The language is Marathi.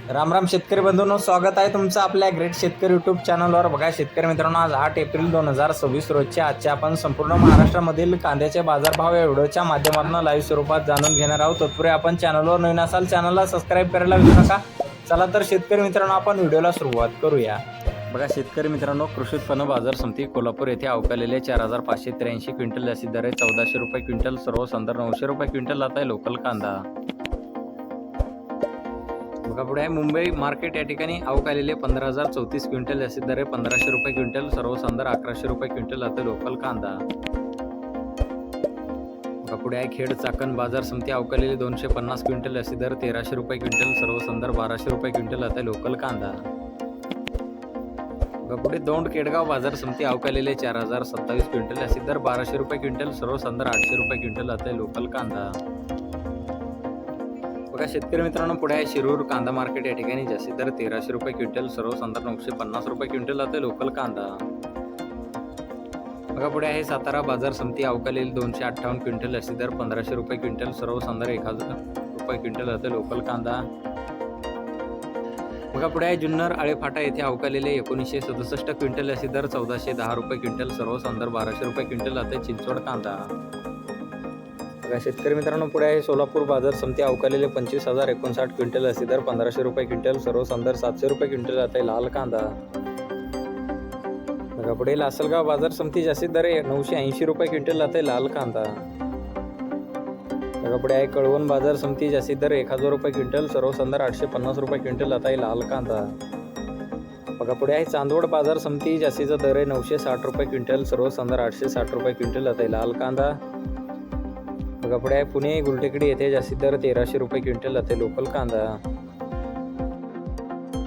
राम राम शेतकरी बंधूंनो, स्वागत आहे तुमचं आपल्या ग्रेट शेतकरी यूट्यूब चॅनलवर। बघा शेतकरी मित्रांनो, आज 8 एप्रिल 2026 रोजच्या आजच्या आपण संपूर्ण महाराष्ट्रामधील कांद्याचे बाजारभाव या व्हिडिओच्या माध्यमातून लाईव्ह स्वरूपात जाणून घेणार आहोत। तत्पूर्वी आपण चॅनलवर नवीन असाल चॅनलला सबस्क्राईब करायला विसरू नका। चला तर शेतकरी मित्रांनो, आपण व्हिडिओला सुरुवात करूया। बघा शेतकरी मित्रांनो, कृषी उत्पन्न बाजार समिती कोल्हापूर येथे अवकालेले 4583 क्विंटल जास्तीत दर 1400 रुपये क्विंटल, सर्व संदर्भ 900 रुपये क्विंटल आता आहे लोकल कांदा। बघा पुढे आहे मुंबई मार्केट, या ठिकाणी अवकालेले 15034 क्विंटल जास्तीत दर 1500 रुपये क्विंटल, सर्व संदर्भ 1100 रुपये क्विंटल आता लोकल कांदा। बघा पुढे आहे खेड चाकण बाजार समिती अवकालेले 250 क्विंटल जास्तीत दर 1300 रुपये क्विंटल, सर्व संदर्भ 1200 रुपये क्विंटल आता लोकल कांदा। बघा पुढे दौंड केडगाव बाजार समिती अवकालेले 4027 क्विंटल जास्तीत दर 1200 रुपये क्विंटल, सर्व संदर्भ 800 रुपये क्विंटल आता लोकल कांदा। बघा शेतकरी मित्रांनो, पुढे आहे शिरूर कांदा मार्केट, या ठिकाणी जास्तीत दर 1300 रुपये क्विंटल, सर्व संदर्भ 950 रुपये क्विंटल आता लोकल कांदा। बघा पुढे आहे सातारा बाजार समिती अवकालेले 258 क्विंटल जास्तीत दर 1500 रुपये क्विंटल, सर्व संदर्भ 1000 रुपये क्विंटल आता लोकल कांदा। बघा पुढे आहे जुन्नर आळेफाटा येथे अवकालेले 1967 क्विंटल जास्तीत दर 1410 रुपये क्विंटल, सर्व संदर्भ 1200 रुपये क्विंटल आता चिंचवड कांदा। बघा शेतकरी मित्रांनो, पुढे आहे सोलापूर बाजार समिती अवकालेले 25059 क्विंटल जास्तीत दर 1500 रुपये क्विंटल, सर्व संदर्भ 700 रुपये क्विंटल आता लाल कांदा। बघा पुढे लासलगाव बाजार समिती जास्तीत दर 980 रुपये क्विंटल आता लाल कांदा। बघा पुढे आहे कळवण बाजार समिती जास्तीत दर 1000 रुपये क्विंटल, सर्व संदर्भ 850 रुपये क्विंटल आता लाल कांदा। बघा पुढे आहे चांदवड बाजार समिती जास्तीचा दर आहे 960 रुपये क्विंटल, सर्व संदर्भ 860 रुपये क्विंटल आता लाल कांदा। बघा पुढे आहे पुणे गुलटेकडी येथे जास्तीत दर 1300 रुपये क्विंटल आता लोकल कांदा।